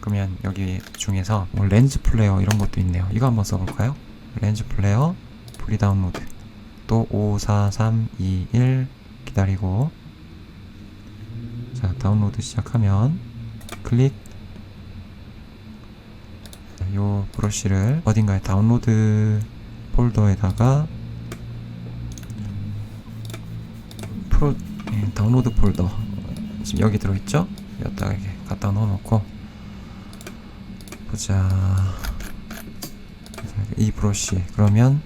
그러면 여기 중에서 뭐 렌즈 플레이어 이런 것도 있네요. 이거 한번 써볼까요? 렌즈 플레이어 프리 다운로드. 또 5, 4, 3, 2, 1 기다리고, 자 다운로드 시작하면 클릭. 요 브러쉬를 어딘가에 다운로드 폴더에다가 다운로드 폴더 지금 여기 들어있죠? 여기다가 이렇게 갖다 넣어놓고 보자. 이 브러쉬, 그러면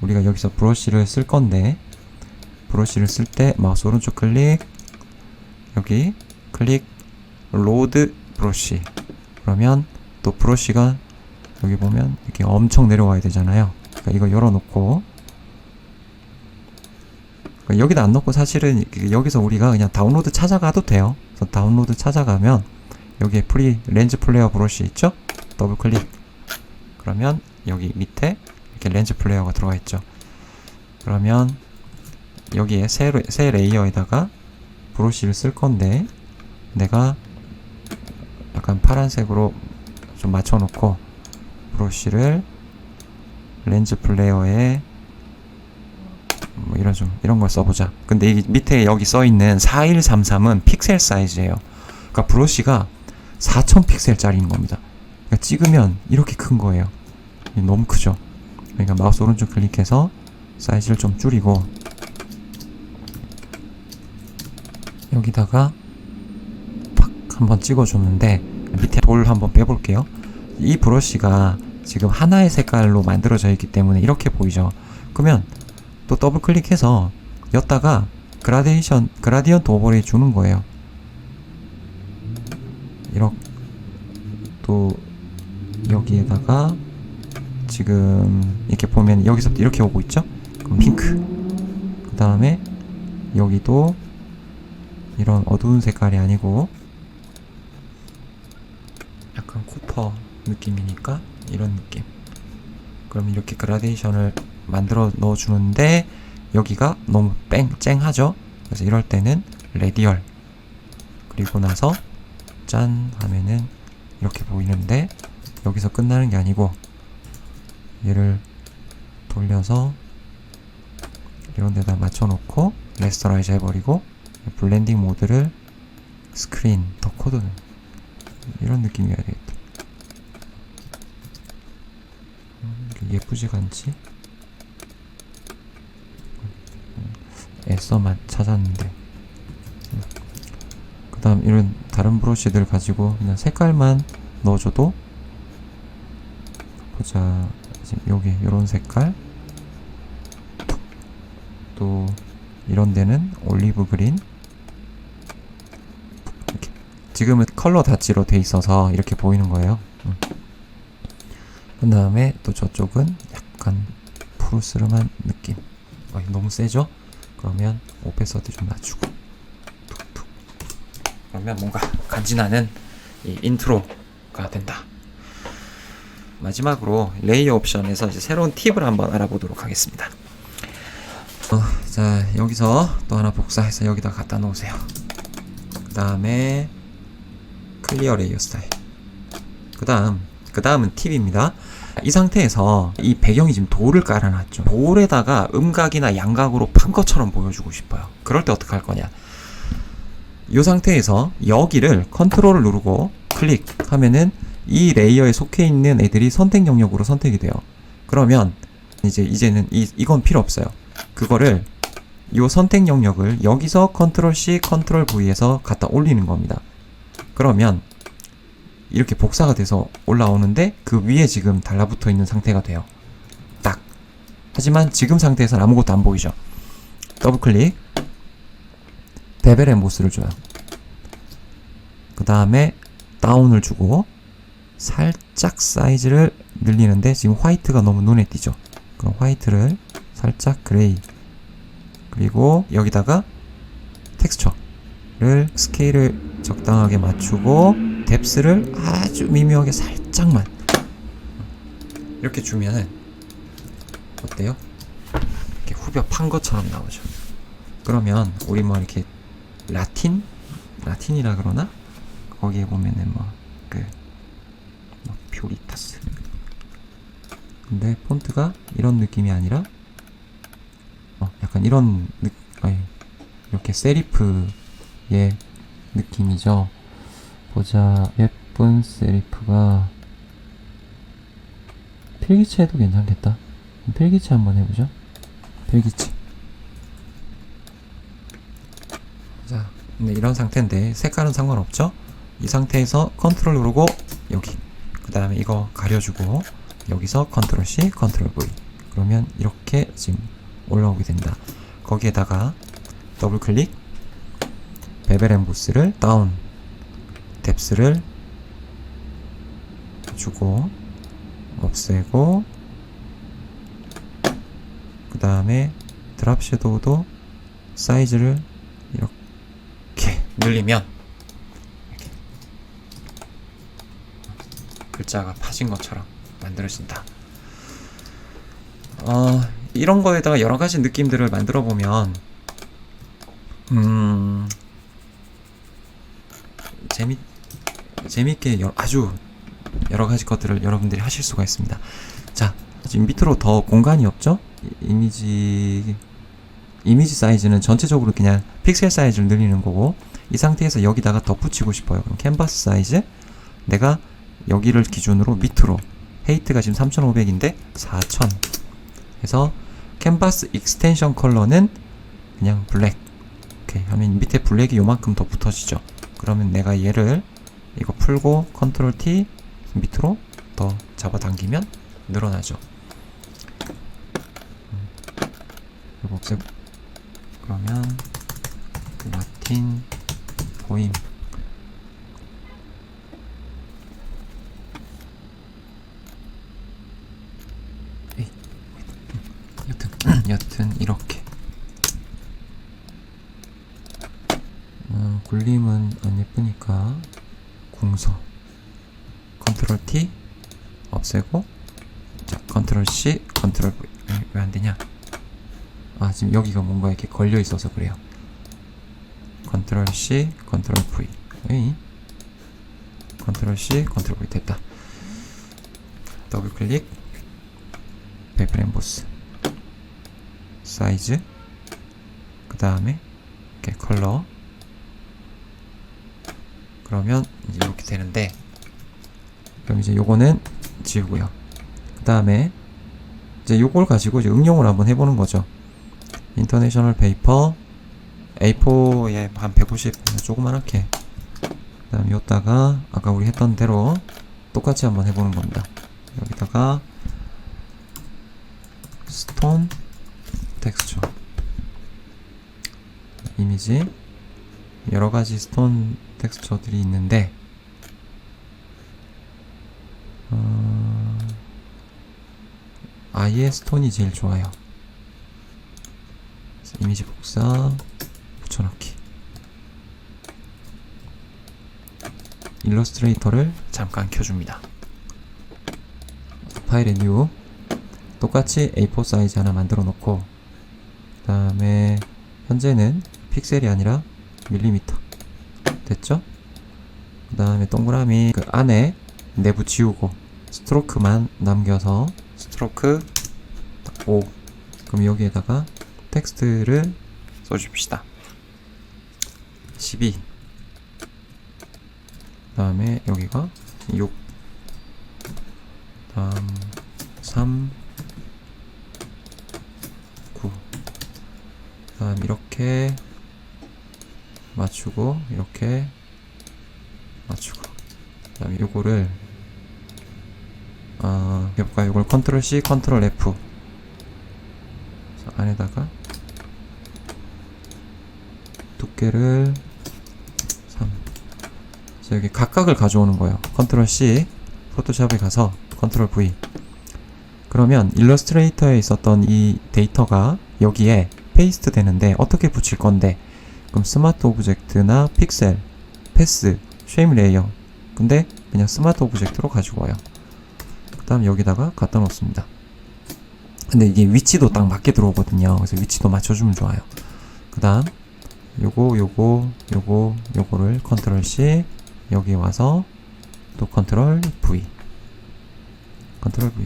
우리가 여기서 브러쉬를 쓸 건데, 브러쉬를 쓸 때 마우스 오른쪽 클릭, 여기 클릭 로드 브러쉬. 그러면 또 브러쉬가 여기 보면 이렇게 엄청 내려와야 되잖아요. 그러니까 이거 열어놓고, 그러니까 여기다 안 넣고 사실은 여기서 우리가 그냥 다운로드 찾아가도 돼요. 그래서 다운로드 찾아가면 여기에 프리 렌즈 플레이어 브러쉬 있죠? 더블 클릭. 그러면 여기 밑에 이렇게 렌즈 플레이어가 들어가 있죠. 그러면 여기에 새 레이어에다가 브러쉬를 쓸 건데, 내가 약간 파란색으로 좀 맞춰놓고 브러쉬를 렌즈 플레이어에 뭐 이런 걸 써보자. 근데 이 밑에 여기 써있는 4133은 픽셀 사이즈예요. 그러니까 브러쉬가 4000 픽셀짜리인 겁니다. 그러니까 찍으면 이렇게 큰 거예요. 너무 크죠. 그러니까 마우스 오른쪽 클릭해서 사이즈를 좀 줄이고, 여기다가 팍 한번 찍어줬는데, 밑에 돌 한번 빼볼게요. 이 브러쉬가 지금 하나의 색깔로 만들어져 있기 때문에 이렇게 보이죠. 그러면 또 더블 클릭해서 였다가 그라디언트 오버레이 주는 거예요. 이렇게 또 여기에다가 지금 이렇게 보면 여기서부터 이렇게 오고 있죠? 그럼 핑크. 그 다음에 여기도 이런 어두운 색깔이 아니고 약간 코퍼 느낌이니까 이런 느낌. 그럼 이렇게 그라데이션을 만들어 넣어주는데, 여기가 너무 쨍하죠? 그래서 이럴 때는 레디얼, 그리고 나서 짠 하면은 이렇게 보이는데, 여기서 끝나는 게 아니고 얘를 돌려서 이런 데다 맞춰놓고 레스터라이즈 해버리고, 블렌딩 모드를 스크린 더 코드 이런 느낌이어야 되겠다. 예쁘지가 않지? 애써만 찾았는데. 그 다음 이런 다른 브러쉬들 가지고 그냥 색깔만 넣어줘도, 보자, 지금 여기 요런 색깔, 또 이런 데는 올리브 그린, 이렇게. 지금은 컬러 다치로 돼 있어서 이렇게 보이는 거예요. 그 다음에 또 저쪽은 약간 푸르스름한 느낌. 너무 세죠? 그러면 오페서도 좀 낮추고 툭툭. 그러면 뭔가 간지나는 이 인트로가 된다. 마지막으로 레이어 옵션에서 이제 새로운 팁을 한번 알아보도록 하겠습니다. 자, 여기서 또 하나 복사해서 여기다 갖다 놓으세요. 그 다음에 클리어 레이어 스타일. 그 다음은 팁입니다. 이 상태에서 이 배경이 지금 돌을 깔아놨죠. 돌에다가 음각이나 양각으로 판 것처럼 보여주고 싶어요. 그럴 때 어떻게 할 거냐. 이 상태에서 여기를 컨트롤을 누르고 클릭하면은 이 레이어에 속해 있는 애들이 선택 영역으로 선택이 돼요. 그러면 이제는 이건 필요 없어요. 그거를 이 선택 영역을 여기서 컨트롤 C, 컨트롤 V에서 갖다 올리는 겁니다. 그러면 이렇게 복사가 돼서 올라오는데 그 위에 지금 달라붙어 있는 상태가 돼요. 딱. 하지만 지금 상태에서는 아무것도 안 보이죠. 더블 클릭. 베벨 엠보스를 줘요. 그 다음에 다운을 주고 살짝 사이즈를 늘리는데 지금 화이트가 너무 눈에 띄죠. 그럼 화이트를 살짝 그레이, 그리고 여기다가 텍스처를 스케일을 적당하게 맞추고 뎁스를 아주 미묘하게 살짝만 이렇게 주면은 어때요? 이렇게 후벼 판 것처럼 나오죠. 그러면 우리 뭐 이렇게 라틴이라 그러나? 거기에 보면은 퓨리타스. 근데 폰트가 이런 느낌이 아니라 약간 이런 이렇게 세리프의 느낌이죠. 보자. 예쁜 세리프가 필기체 해도 괜찮겠다. 필기체 한번 해보죠. 필기체. 자, 근데 이런 상태인데 색깔은 상관없죠? 이 상태에서 컨트롤 누르고 여기, 그 다음에 이거 가려주고 여기서 컨트롤 C, 컨트롤 V. 그러면 이렇게 지금 올라오게 된다. 거기에다가 더블 클릭, 베벨 엠보스를 다운, 뎁스를 주고 없애고, 그 다음에 드랍 섀도우도 사이즈를 이렇게 늘리면 이렇게 글자가 파진 것처럼 만들어진다. 이런 거에다가 여러 가지 느낌들을 만들어 보면 재밌게 아주 여러 가지 것들을 여러분들이 하실 수가 있습니다. 자, 지금 밑으로 더 공간이 없죠? 이미지 사이즈는 전체적으로 그냥 픽셀 사이즈를 늘리는 거고, 이 상태에서 여기다가 덧붙이고 싶어요. 그럼 캔버스 사이즈, 내가 여기를 기준으로 밑으로, 헤이트가 지금 3500인데 4000 해서 캔버스 익스텐션 컬러는 그냥 블랙. 오케이 하면 밑에 블랙이 요만큼 더 붙어지죠. 그러면 내가 얘를 이거 풀고 컨트롤 T 밑으로 더 잡아당기면 늘어나죠. 이거 없애고, 그러면 라틴 보임. 여튼 이렇게 굴림은 안 예쁘니까 궁서 컨트롤 T 없애고, 자 컨트롤 C 컨트롤 V. 왜 안 되냐? 지금 여기가 뭔가 이렇게 걸려 있어서 그래요. 컨트롤 C 컨트롤 V. 컨트롤 C 컨트롤 V. 됐다. 더블 클릭, 베벨 엠보스 사이즈, 그 다음에 이렇게 컬러. 그러면 이제 이렇게 되는데, 그럼 이제 요거는 지우고요. 그 다음에 이제 요걸 가지고 이제 응용을 한번 해보는 거죠. 인터내셔널 페이퍼 A4에 한 150 조그만하게, 그 다음에 요다가 아까 우리 했던 대로 똑같이 한번 해보는 겁니다. 여기다가 스톤 텍스처 이미지, 여러가지 스톤 텍스처들이 있는데 아예 스톤이 제일 좋아요. 이미지 복사, 붙여넣기. 일러스트레이터를 잠깐 켜줍니다. 파일에 뉴, 똑같이 A4 사이즈 하나 만들어 놓고, 그 다음에 현재는 픽셀이 아니라 밀리미터 됐죠? 그 다음에 동그라미 그 안에 내부 지우고 스트로크만 남겨서 스트로크 5. 그럼 여기에다가 텍스트를 써줍시다. 12. 그 다음에 여기가 6. 다음 3. 9. 그 다음 이렇게 맞추고 이렇게 맞추고 그 다음에 요거를 해볼까요? 요걸 컨트롤 C 컨트롤 F 안에다가 두께를 3. 여기 각각을 가져오는 거예요. 컨트롤 C 포토샵에 가서 컨트롤 V. 그러면 일러스트레이터에 있었던 이 데이터가 여기에 페이스트 되는데 어떻게 붙일 건데, 그럼 스마트 오브젝트나 픽셀, 패스, 쉐임 레이어. 근데 그냥 스마트 오브젝트로 가지고 와요. 그 다음 여기다가 갖다 놓습니다. 근데 이게 위치도 딱 맞게 들어오거든요. 그래서 위치도 맞춰주면 좋아요. 그 다음 요거를 컨트롤 C, 여기 와서 또 컨트롤 V, 컨트롤 V,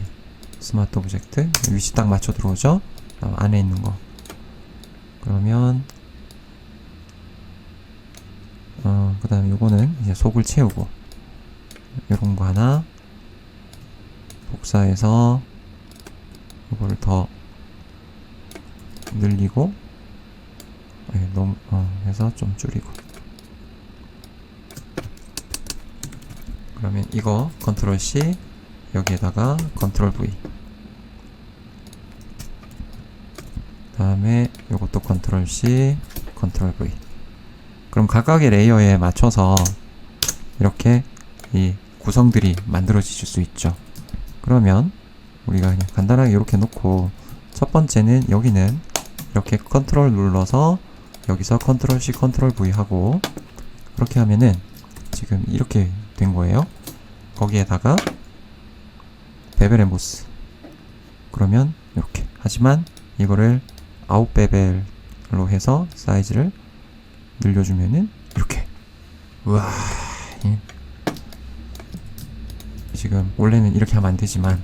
스마트 오브젝트 위치 딱 맞춰 들어오죠. 다음 안에 있는 거 그러면 그 다음에 요거는 이제 속을 채우고 요런 거 하나 복사해서 요거를 더 늘리고 너무 해서 좀 줄이고. 그러면 이거 컨트롤 C, 여기에다가 컨트롤 V, 다음에 요것도 컨트롤 C 컨트롤 V. 그럼 각각의 레이어에 맞춰서 이렇게 이 구성들이 만들어질 수 있죠. 그러면 우리가 그냥 간단하게 이렇게 놓고, 첫 번째는 여기는 이렇게 컨트롤 눌러서 여기서 컨트롤 C 컨트롤 V 하고, 그렇게 하면은 지금 이렇게 된 거예요. 거기에다가 베벨 엠보스, 그러면 이렇게. 하지만 이거를 아웃 베벨로 해서 사이즈를 늘려주면은 이렇게. 우와, 지금 원래는 이렇게 하면 안 되지만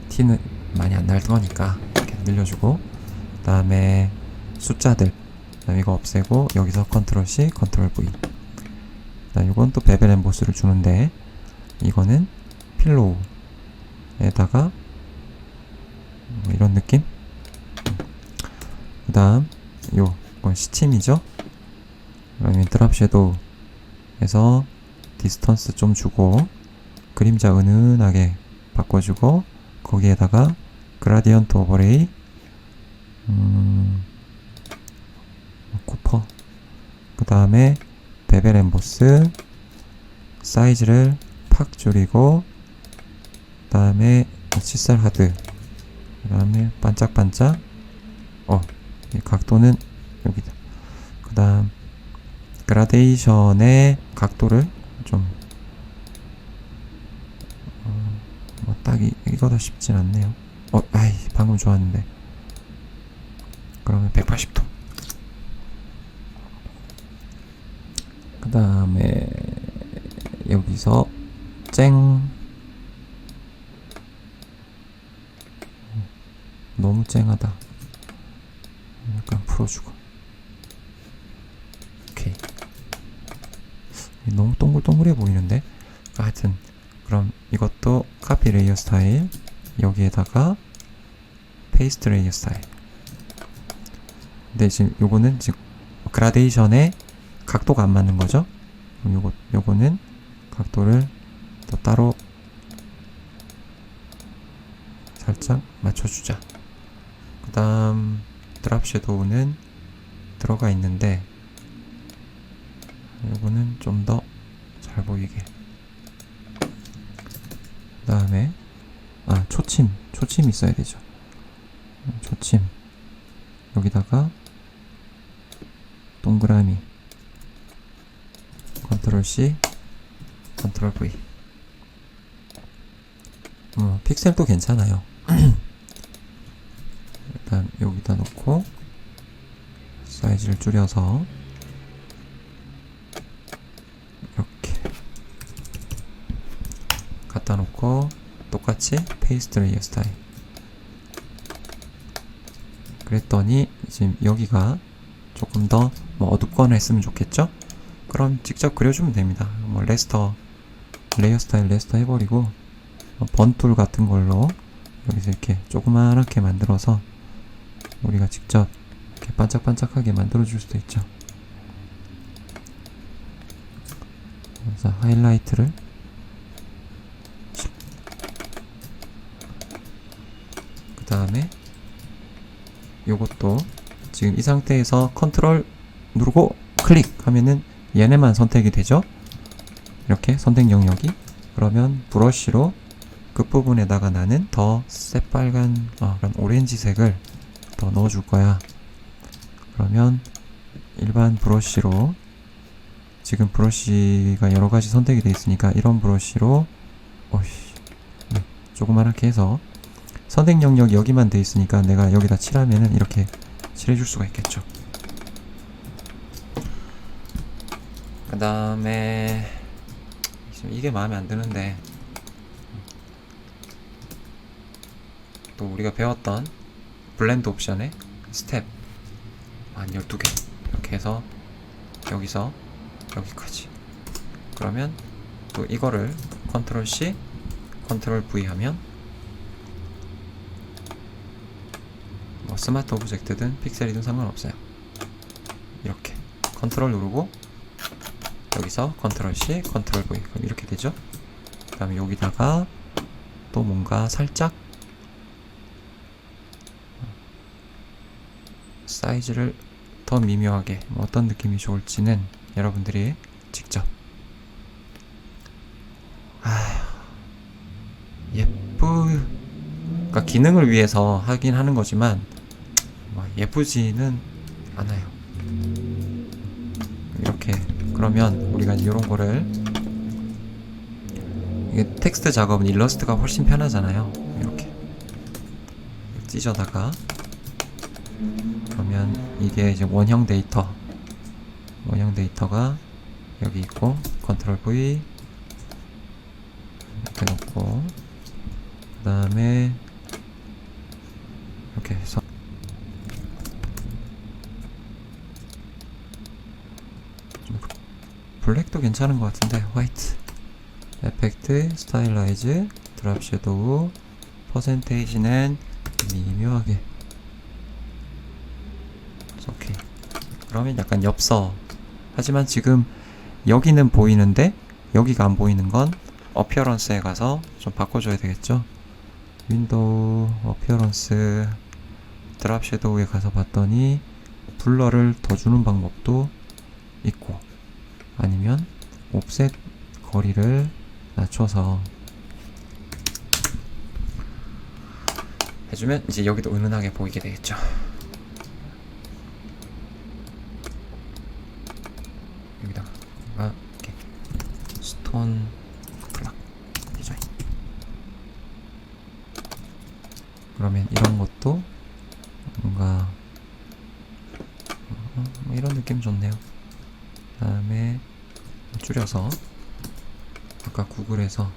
티는 많이 안 날 거니까 이렇게 늘려주고, 그 다음에 숫자들, 그 다음에 이거 없애고 여기서 컨트롤 C 컨트롤 V. 그 다음 이건 또 베벨 엠보스를 주는데, 이거는 필로우에다가 이런 느낌. 그 다음 이건 시침이죠. 그러면 드랍 섀도우에서 디스턴스 좀 주고 그림자 은은하게 바꿔주고, 거기에다가 그라디언트 오버레이 쿠퍼, 그 다음에 베벨 엠보스 사이즈를 팍 줄이고, 그 다음에 칫살 하드, 그 다음에 반짝반짝, 이 각도는 여기다. 그 다음 그라데이션의 각도를 좀 뭐 딱이 이거다 쉽진 않네요. 방금 좋았는데. 그러면 180도. 그 다음에 여기서 너무 쨍하다. 약간 풀어주고. 오케이. 너무 동글동글해 보이는데. 하여튼 그럼 이것도 카피 레이어 스타일, 여기에다가 페이스트 레이어 스타일. 근데 지금 요거는 지금 그라데이션에 각도가 안 맞는 거죠. 그럼 요거는 각도를 또 따로 살짝 맞춰주자. 그 다음 드랍 섀도우는 들어가 있는데, 요거는 좀 더 잘 보이게. 그 다음에 초침 있어야 되죠. 초침 여기다가 동그라미 컨트롤 C 컨트롤 V. 픽셀도 괜찮아요. 일단 여기다 놓고 사이즈를 줄여서 이렇게 갖다 닫아놓고 똑같이 페이스트 레이어 스타일. 그랬더니 지금 여기가 조금 더 뭐 어둡거나 했으면 좋겠죠? 그럼 직접 그려주면 됩니다. 뭐 레스터 레이어 스타일 레스터 해버리고 번툴 같은 걸로 여기서 이렇게 조그맣게 만들어서 우리가 직접 이렇게 반짝반짝하게 만들어 줄 수도 있죠. 그래서 하이라이트를 그 다음에 요것도 지금 이 상태에서 컨트롤 누르고 클릭 하면은 얘네만 선택이 되죠. 이렇게 선택 영역이. 그러면 브러쉬로 끝부분에다가 나는 더 새빨간 그런 오렌지색을 더 넣어줄 거야. 그러면 일반 브러쉬로 지금 브러쉬가 여러가지 선택이 되어 있으니까 이런 브러쉬로 조그맣게 해서 선택 영역이 여기만 되어 있으니까 내가 여기다 칠하면은 이렇게 칠해줄 수가 있겠죠. 그 다음에 이게 마음에 안 드는데 또 우리가 배웠던 블렌드 옵션에 스텝 한 12개 이렇게 해서 여기서 여기까지. 그러면 또 이거를 컨트롤 C 컨트롤 V 하면 뭐 스마트 오브젝트든 픽셀이든 상관없어요. 이렇게 컨트롤 누르고 여기서 컨트롤 C 컨트롤 V 그럼 이렇게 되죠. 그 다음에 여기다가 또 뭔가 살짝 사이즈를 더 미묘하게 어떤 느낌이 좋을지는 여러분들이 직접 그러니까 기능을 위해서 하긴 하는 거지만 예쁘지는 않아요. 이렇게 그러면 우리가 이런 거를 이게 텍스트 작업은 일러스트가 훨씬 편하잖아요. 이렇게 찢어다가 그러면 이게 이제 원형 데이터가 여기 있고 컨트롤 V 이렇게 놓고 그 다음에 이렇게 해서 좀 블랙도 괜찮은 것 같은데 화이트 에펙트 스타일라이즈 드랍 섀도우 퍼센테이지는 미묘하게 오케이. 그러면 약간 엽서 하지만 지금 여기는 보이는데 여기가 안 보이는 건 어피어런스에 가서 좀 바꿔줘야 되겠죠. 윈도우 어피어런스 드랍 섀도우에 가서 봤더니 블러를 더 주는 방법도 있고 아니면 옵셋 거리를 낮춰서 해주면 이제 여기도 은은하게 보이게 되겠죠. 여기다가 이렇게 스톤 블락 디자인 그러면 이런 것도 뭔가 뭐 이런 느낌 좋네요. 그 다음에 줄여서 아까 구글에서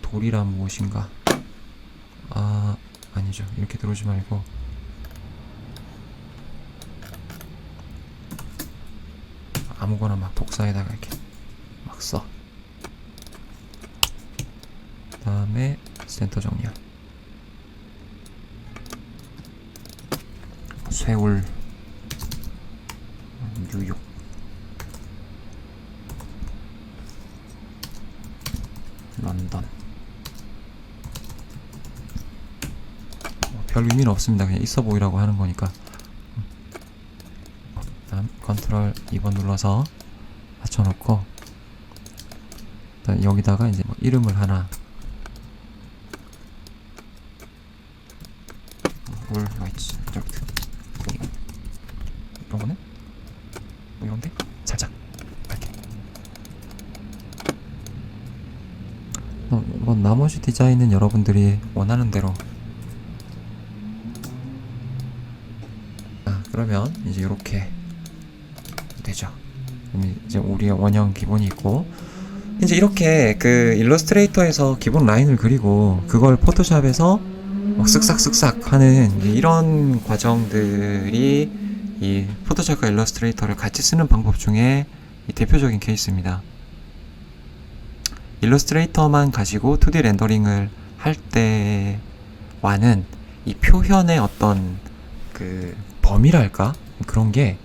돌이란 무엇인가 아니죠. 이렇게 들어오지 말고 아무거나 막 복사에다가 이렇게 막 써. 그 다음에 센터 정렬 세울 뉴욕 런던 별 의미는 없습니다. 그냥 있어 보이라고 하는 거니까. 다음 컨트롤 2번 눌러서 맞춰놓고 여기다가 이제 뭐 이름을 하나 올 라이츠 이렇게 이런 거는 뭐 이런데 살짝 이렇게 뭐 나머지 디자인은 여러분들이 원하는 대로. 그러면 이제 이렇게 되죠. 이제 우리의 원형 기본이 있고, 이제 이렇게 그 일러스트레이터에서 기본 라인을 그리고 그걸 포토샵에서 막 쓱싹쓱싹 하는 이런 과정들이 이 포토샵과 일러스트레이터를 같이 쓰는 방법 중에 이 대표적인 케이스입니다. 일러스트레이터만 가지고 2D 렌더링을 할 때와는 이 표현의 어떤 그 범위랄까? 그런 게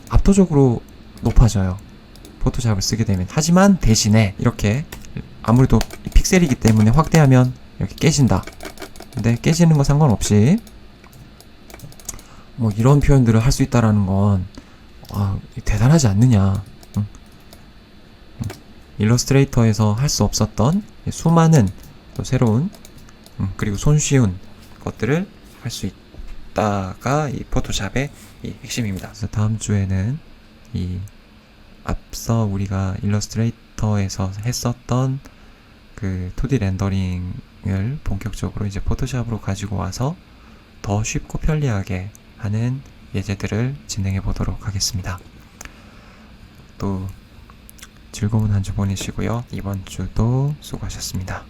압도적으로 높아져요. 포토샵을 쓰게 되면. 하지만 대신에 이렇게 아무래도 픽셀이기 때문에 확대하면 이렇게 깨진다. 근데 깨지는 거 상관없이 뭐 이런 표현들을 할 수 있다라는 건 대단하지 않느냐. 일러스트레이터에서 할 수 없었던 수많은 또 새로운 그리고 손쉬운 것들을 할 수 있다가 이 포토샵의 이 핵심입니다. 그래서 다음 주에는 이 앞서 우리가 일러스트레이터에서 했었던 그 2D 렌더링을 본격적으로 이제 포토샵으로 가지고 와서 더 쉽고 편리하게 하는 예제들을 진행해 보도록 하겠습니다. 또 즐거운 한 주 보내시고요. 이번 주도 수고하셨습니다.